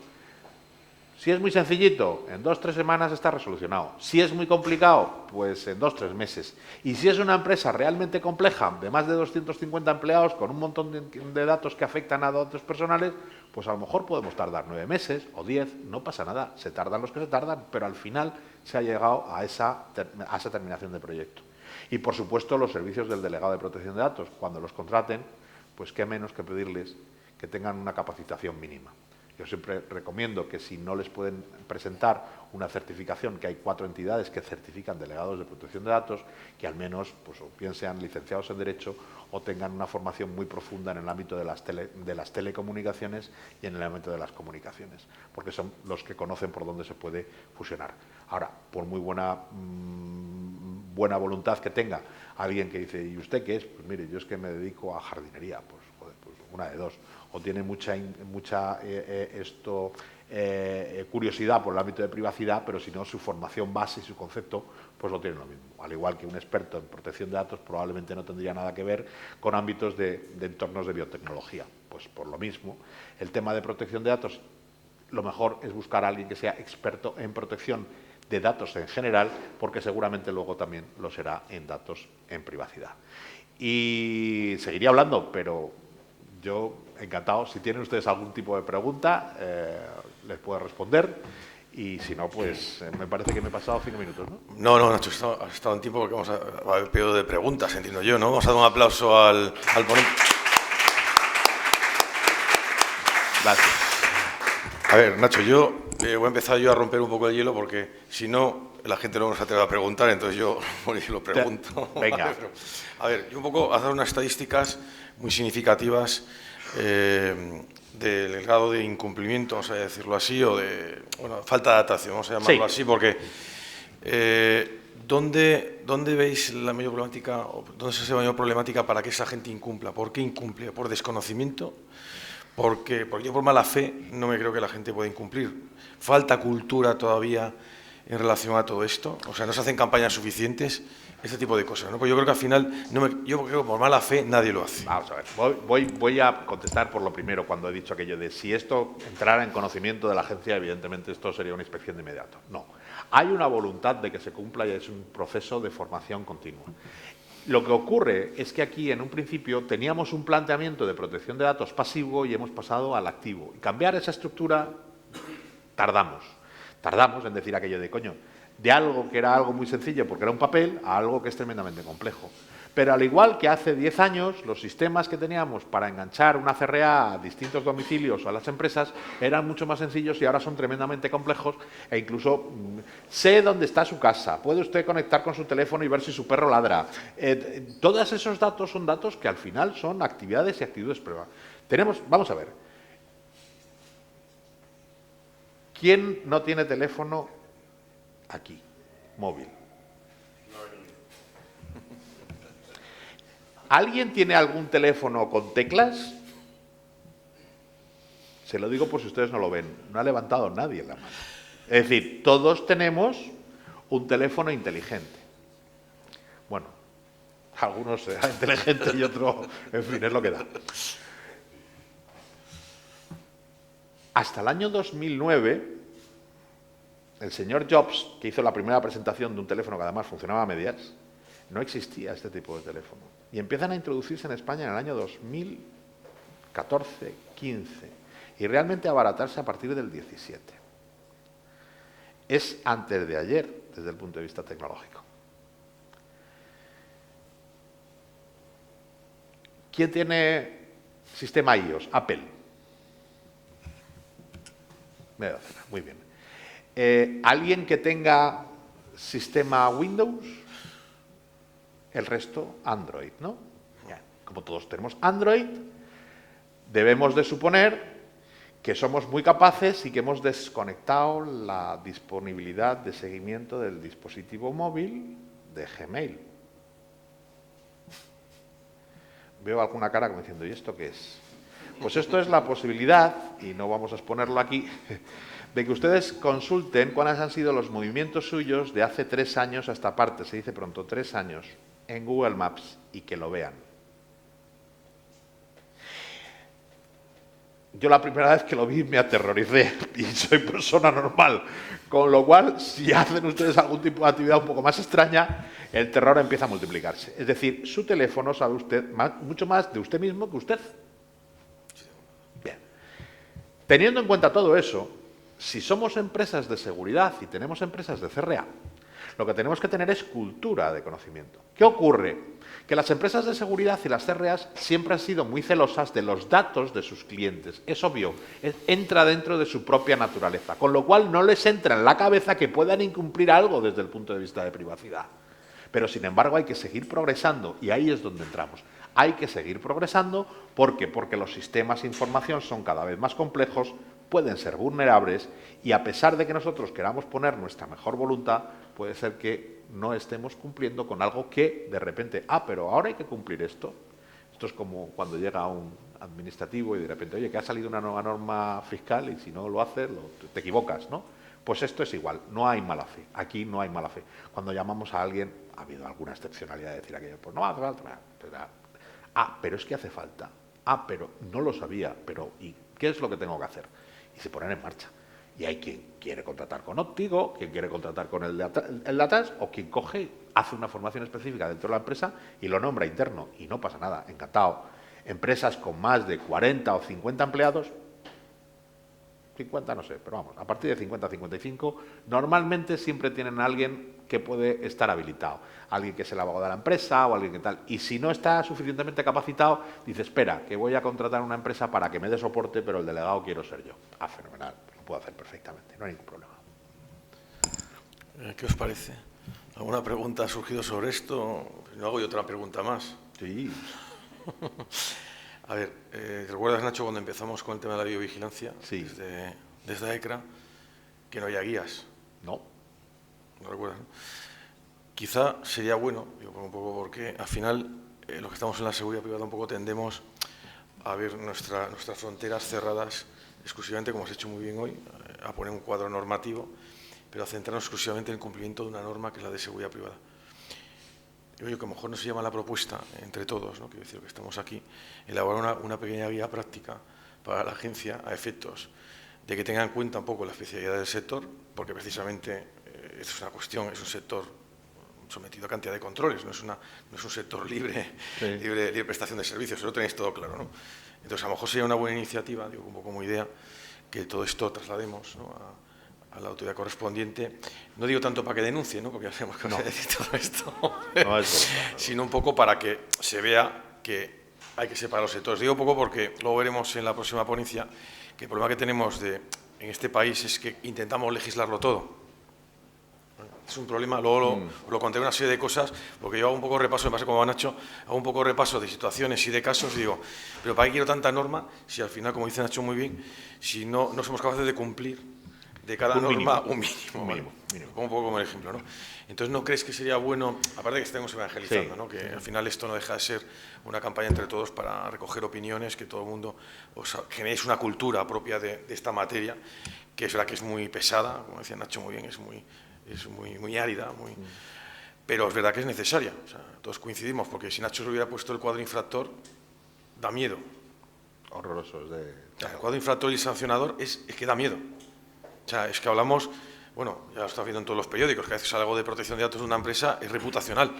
Si es muy sencillito, en 2 o 3 semanas está resolucionado. Si es muy complicado, pues en 2 o 3 meses. Y si es una empresa realmente compleja, de más de 250 empleados, con un montón de datos que afectan a datos personales, pues a lo mejor podemos tardar 9 meses o 10, no pasa nada, se tardan los que se tardan, pero al final se ha llegado a esa terminación de proyecto. Y, por supuesto, los servicios del delegado de protección de datos, cuando los contraten, pues qué menos que pedirles que tengan una capacitación mínima. Yo siempre recomiendo que, si no les pueden presentar una certificación, que hay 4 entidades que certifican delegados de protección de datos, que al menos pues, o bien sean licenciados en Derecho o tengan una formación muy profunda en el ámbito de las telecomunicaciones y en el ámbito de las comunicaciones, porque son los que conocen por dónde se puede fusionar. Ahora, por muy buena voluntad que tenga alguien que dice, ¿y usted qué es? Pues mire, yo es que me dedico a jardinería. Pues, joder, pues una de dos. O tiene mucha curiosidad por el ámbito de privacidad, pero si no, su formación base y su concepto pues lo tiene lo mismo. Al igual que un experto en protección de datos probablemente no tendría nada que ver con ámbitos de entornos de biotecnología. Pues por lo mismo, el tema de protección de datos, lo mejor es buscar a alguien que sea experto en protección de datos en general, porque seguramente luego también lo será en datos en privacidad. Y seguiría hablando, pero yo encantado. Si tienen ustedes algún tipo de pregunta, les puedo responder. Y si no, pues me parece que me he pasado 5 minutos, ¿no? No, Nacho, has estado en tiempo porque vamos a haber periodo de preguntas, entiendo yo, ¿no? Vamos a dar un aplauso al ponente. Gracias. A ver, Nacho, yo voy a empezar yo a romper un poco el hielo porque si no, la gente no nos atreve a preguntar, entonces yo lo pregunto. Venga. A ver, yo un poco a dar unas estadísticas muy significativas del grado de incumplimiento, vamos a decirlo así, o de falta de adaptación, vamos a llamarlo así, porque ¿dónde veis la mayor problemática, o dónde se hace la mayor problemática para que esa gente incumpla? ¿Por qué incumple? ¿Por desconocimiento? Porque yo por mala fe no me creo que la gente pueda incumplir. Falta cultura todavía en relación a todo esto, o sea, no se hacen campañas suficientes, este tipo de cosas, ¿no? Pues yo creo que al final, yo creo que por mala fe nadie lo hace. Vamos a ver, voy a contestar por lo primero cuando he dicho aquello de si esto entrara en conocimiento de la agencia, evidentemente esto sería una inspección de inmediato. No, hay una voluntad de que se cumpla y es un proceso de formación continua. Lo que ocurre es que aquí, en un principio, teníamos un planteamiento de protección de datos pasivo y hemos pasado al activo. Y cambiar esa estructura, tardamos en decir aquello de, coño, de algo que era algo muy sencillo porque era un papel a algo que es tremendamente complejo. Pero al igual que hace 10 años, los sistemas que teníamos para enganchar una CRA a distintos domicilios o a las empresas eran mucho más sencillos y ahora son tremendamente complejos e incluso sé dónde está su casa, puede usted conectar con su teléfono y ver si su perro ladra. Todos esos datos son datos que al final son actividades y actitudes prueba. Vamos a ver, ¿quién no tiene teléfono aquí, móvil? ¿Alguien tiene algún teléfono con teclas? Se lo digo por si ustedes no lo ven. No ha levantado nadie la mano. Es decir, todos tenemos un teléfono inteligente. Bueno, algunos serán inteligentes y otros, en fin, es lo que da. Hasta el año 2009, el señor Jobs, que hizo la primera presentación de un teléfono que además funcionaba a medias, no existía este tipo de teléfono. Y empiezan a introducirse en España en el año 2014, 15, y realmente a abaratarse a partir del 17. Es antes de ayer, desde el punto de vista tecnológico. ¿Quién tiene sistema iOS? Apple. Muy bien. ¿Alguien que tenga sistema Windows? El resto, Android, ¿no? Ya, como todos tenemos Android, debemos de suponer que somos muy capaces y que hemos desconectado la disponibilidad de seguimiento del dispositivo móvil de Gmail. Veo alguna cara como diciendo, ¿y esto qué es? Pues esto es la posibilidad, y no vamos a exponerlo aquí, de que ustedes consulten cuáles han sido los movimientos suyos de hace 3 años a esta parte, se dice pronto, 3 años, en Google Maps y que lo vean. Yo la primera vez que lo vi me aterroricé y soy persona normal, con lo cual si hacen ustedes algún tipo de actividad un poco más extraña, el terror empieza a multiplicarse. Es decir, su teléfono sabe usted mucho más de usted mismo que usted. Bien. Teniendo en cuenta todo eso, si somos empresas de seguridad y tenemos empresas de CRA, lo que tenemos que tener es cultura de conocimiento. ¿Qué ocurre? Que las empresas de seguridad y las CRAs siempre han sido muy celosas de los datos de sus clientes. Es obvio, entra dentro de su propia naturaleza, con lo cual no les entra en la cabeza que puedan incumplir algo desde el punto de vista de privacidad. Pero, sin embargo, hay que seguir progresando y ahí es donde entramos. Hay que seguir progresando, ¿por qué? Porque los sistemas de información son cada vez más complejos, pueden ser vulnerables y a pesar de que nosotros queramos poner nuestra mejor voluntad, puede ser que no estemos cumpliendo con algo que de repente, pero ahora hay que cumplir esto. Esto es como cuando llega un administrativo y de repente, oye, que ha salido una nueva norma fiscal y si no lo haces, te equivocas, ¿no? Pues esto es igual, no hay mala fe, aquí no hay mala fe. Cuando llamamos a alguien, ha habido alguna excepcionalidad de decir aquello, pues no hace falta, pero es que hace falta, pero no lo sabía, pero ¿y qué es lo que tengo que hacer? Y se ponen en marcha. Y hay quien quiere contratar con Óptigo, quien quiere contratar con el de atrás, o quien coge, hace una formación específica dentro de la empresa y lo nombra interno. Y no pasa nada, encantado. Empresas con más de 40 o 50 empleados, 50 no sé, pero vamos, a partir de 50 a 55, normalmente siempre tienen a alguien que puede estar habilitado. Alguien que es el abogado de la empresa o alguien que tal. Y si no está suficientemente capacitado, dice, espera, que voy a contratar una empresa para que me dé soporte, pero el delegado quiero ser yo. Ah, fenomenal, lo puedo hacer perfectamente, no hay ningún problema. ¿Qué os parece? ¿Alguna pregunta ha surgido sobre esto? No hago yo otra pregunta más. Sí. A ver, ¿te recuerdas, Nacho, cuando empezamos con el tema de la biovigilancia? Sí. Desde ECRA, que no había guías. No. ¿No recuerdas? ¿No? Quizá sería bueno, digo, un poco porque al final los que estamos en la seguridad privada un poco tendemos a ver nuestras fronteras cerradas exclusivamente, como has hecho muy bien hoy, a poner un cuadro normativo, pero a centrarnos exclusivamente en el cumplimiento de una norma que es la de seguridad privada. Yo que a lo mejor no se llama la propuesta entre todos, ¿no? Quiero decir que estamos aquí, elaborar una pequeña guía práctica para la agencia a efectos de que tenga en cuenta un poco la especialidad del sector, porque precisamente esto es una cuestión, es un sector sometido a cantidad de controles, no es un sector libre, sí. libre prestación de servicios, eso lo tenéis todo claro, ¿no? Entonces, a lo mejor sería una buena iniciativa, digo, un poco como idea, que todo esto traslademos, ¿no?, a la autoridad correspondiente. No digo tanto para que denuncie, ¿no?, porque ya sabemos que no se decir todo esto, no, sino un poco para que se vea que hay que separar los sectores. Digo un poco porque luego veremos en la próxima ponencia que el problema que tenemos en este país es que intentamos legislarlo todo. Es un problema, luego lo conté una serie de cosas, porque yo hago un poco de repaso, me pasa como Nacho, hago un poco de repaso de situaciones y de casos y digo, pero ¿para qué quiero tanta norma si al final, como dice Nacho muy bien, si no somos capaces de cumplir de cada norma un mínimo. Como un poco como el ejemplo, ¿no? Entonces, ¿no crees que sería bueno, aparte de que estemos evangelizando, sí, ¿no?, que al final esto no deja de ser una campaña entre todos para recoger opiniones, que todo el mundo generéis una cultura propia de esta materia, que es verdad que es muy pesada, como decía Nacho muy bien, es muy árida, pero es verdad que es necesaria. O sea, todos coincidimos, porque si Nacho se hubiera puesto el cuadro infractor, da miedo. Horrorosos de... El cuadro infractor y sancionador es que da miedo. O sea, es que hablamos, bueno, ya lo está viendo en todos los periódicos, que a veces algo de protección de datos de una empresa es reputacional.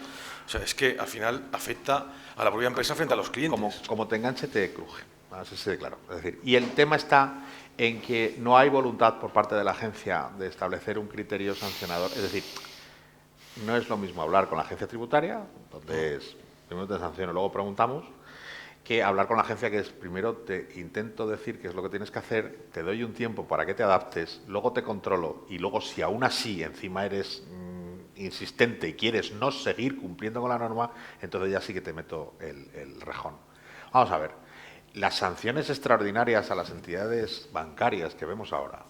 O sea, es que al final afecta a la propia empresa frente a los clientes. Como te enganche, te cruje. Así se claro. Es decir, y el tema está en que no hay voluntad por parte de la agencia de establecer un criterio sancionador. Es decir, no es lo mismo hablar con la agencia tributaria, donde es primero te sanciono, luego preguntamos, que hablar con la agencia, que es primero te intento decir qué es lo que tienes que hacer, te doy un tiempo para que te adaptes, luego te controlo y luego si aún así encima eres insistente y quieres no seguir cumpliendo con la norma, entonces ya sí que te meto el rejón. Vamos a ver, las sanciones extraordinarias a las entidades bancarias que vemos ahora,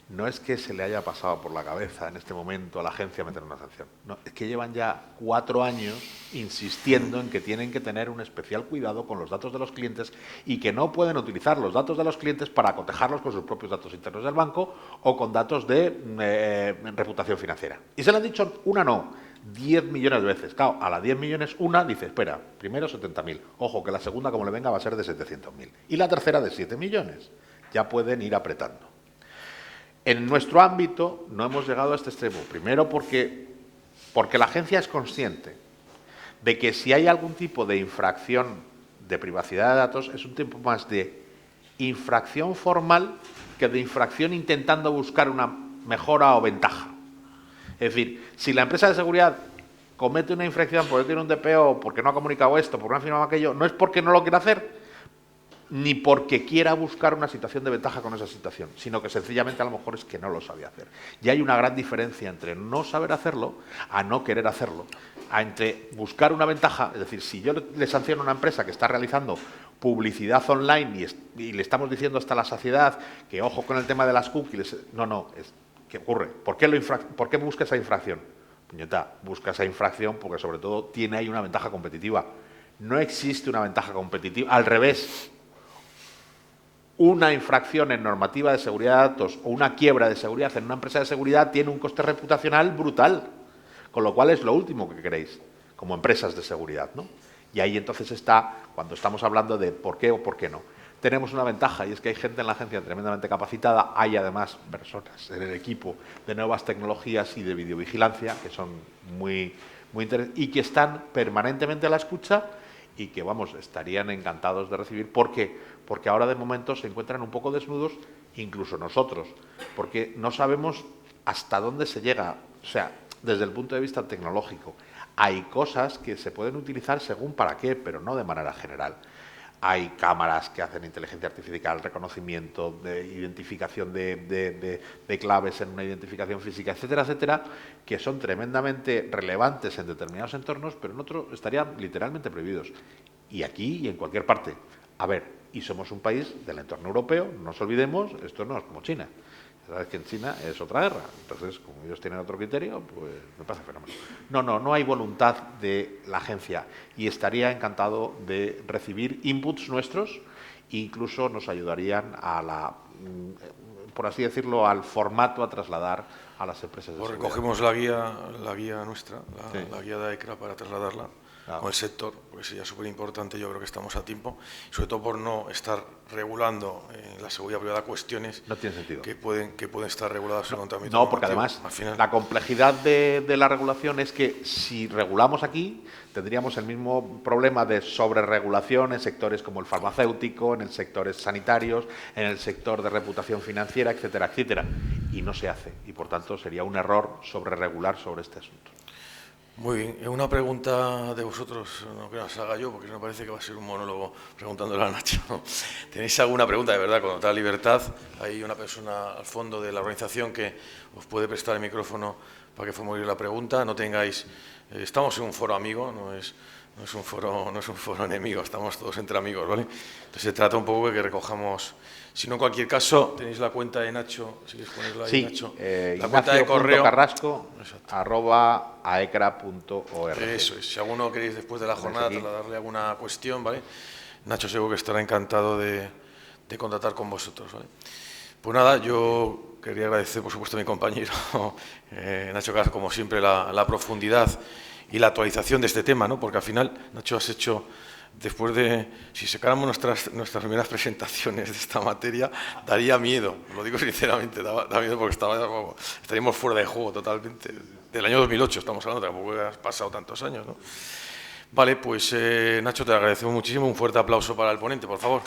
no es que se le haya pasado por la cabeza en este momento a la agencia meter una sanción. No, es que llevan ya 4 años insistiendo en que tienen que tener un especial cuidado con los datos de los clientes y que no pueden utilizar los datos de los clientes para cotejarlos con sus propios datos internos del banco o con datos de reputación financiera. Y se lo han dicho 10 millones de veces. Claro, a las 10 millones una dice, espera, primero 70.000. Ojo, que la segunda, como le venga, va a ser de 700.000. Y la tercera de 7 millones. Ya pueden ir apretando. En nuestro ámbito no hemos llegado a este extremo. Primero porque la agencia es consciente de que si hay algún tipo de infracción de privacidad de datos es un tipo más de infracción formal que de infracción intentando buscar una mejora o ventaja. Es decir, si la empresa de seguridad comete una infracción porque tiene un DPO, porque no ha comunicado esto, porque no ha firmado aquello, no es porque no lo quiera hacer, ni porque quiera buscar una situación de ventaja con esa situación, sino que sencillamente a lo mejor es que no lo sabía hacer. Y hay una gran diferencia entre no saber hacerlo a no querer hacerlo, entre buscar una ventaja, es decir, si yo le sanciono a una empresa que está realizando publicidad online y le estamos diciendo hasta la saciedad que ojo con el tema de las cookies, ¿qué ocurre? ¿Por qué busca esa infracción? Puñeta, busca esa infracción porque sobre todo tiene ahí una ventaja competitiva. No existe una ventaja competitiva, al revés. Una infracción en normativa de seguridad de datos o una quiebra de seguridad en una empresa de seguridad tiene un coste reputacional brutal, con lo cual es lo último que queréis, como empresas de seguridad, ¿no? Y ahí entonces está, cuando estamos hablando de por qué o por qué no. Tenemos una ventaja y es que hay gente en la agencia tremendamente capacitada, hay además personas en el equipo de nuevas tecnologías y de videovigilancia que son muy interesantes y que están permanentemente a la escucha y que, vamos, estarían encantados de recibir. ¿Por qué? Porque ahora de momento se encuentran un poco desnudos, incluso nosotros, porque no sabemos hasta dónde se llega, o sea, desde el punto de vista tecnológico. Hay cosas que se pueden utilizar según para qué, pero no de manera general. Hay cámaras que hacen inteligencia artificial, reconocimiento, de identificación de claves en una identificación física, etcétera, etcétera, que son tremendamente relevantes en determinados entornos, pero en otros estarían literalmente prohibidos. Y aquí y en cualquier parte. A ver, y somos un país del entorno europeo, no nos olvidemos, esto no es como China. Sabes que en China es otra guerra, entonces como ellos tienen otro criterio, pues me parece fenómeno. No hay voluntad de la agencia y estaría encantado de recibir inputs nuestros e incluso nos ayudarían a por así decirlo, al formato a trasladar a las empresas de seguridad. Recogemos la guía nuestra, la guía de AECRA para trasladarla Claro. con el sector, porque sería súper importante, yo creo que estamos a tiempo, sobre todo por no estar regulando en la seguridad privada cuestiones no tiene sentido. que pueden estar reguladas en otro ámbito. No, porque además al final, la complejidad de la regulación es que si regulamos aquí tendríamos el mismo problema de sobreregulación en sectores como el farmacéutico, en el sectores sanitarios, en el sector de reputación financiera, etcétera, etcétera. Y no se hace. Y por tanto sería un error sobreregular sobre este asunto. Muy bien, una pregunta de vosotros, no que os haga yo, porque me parece que va a ser un monólogo preguntándole a Nacho. ¿Tenéis alguna pregunta, de verdad, con total libertad? Hay una persona al fondo de la organización que os puede prestar el micrófono para que formuléis la pregunta. No tengáis, estamos en un foro amigo, no es un foro enemigo, estamos todos entre amigos, ¿vale? Entonces se trata un poco de que recojamos. Si no, en cualquier caso, tenéis la cuenta de Nacho, si queréis ponerla ahí, sí, Nacho. La cuenta de correo carrasco@aecra.org. Eso es, si alguno queréis después de la jornada trasladarle alguna cuestión, ¿vale? Nacho seguro que estará encantado de contactar con vosotros, ¿vale? Pues nada, yo quería agradecer, por supuesto, a mi compañero Nacho Carrasco, como siempre, la profundidad y la actualización de este tema, ¿no? Porque al final, Nacho, has hecho... Después de, si sacáramos nuestras primeras presentaciones de esta materia, daría miedo, lo digo sinceramente, da miedo porque estaríamos fuera de juego totalmente. Del año 2008 estamos hablando, tampoco ha pasado tantos años, ¿no? Vale, pues Nacho, te agradecemos muchísimo, un fuerte aplauso para el ponente, por favor.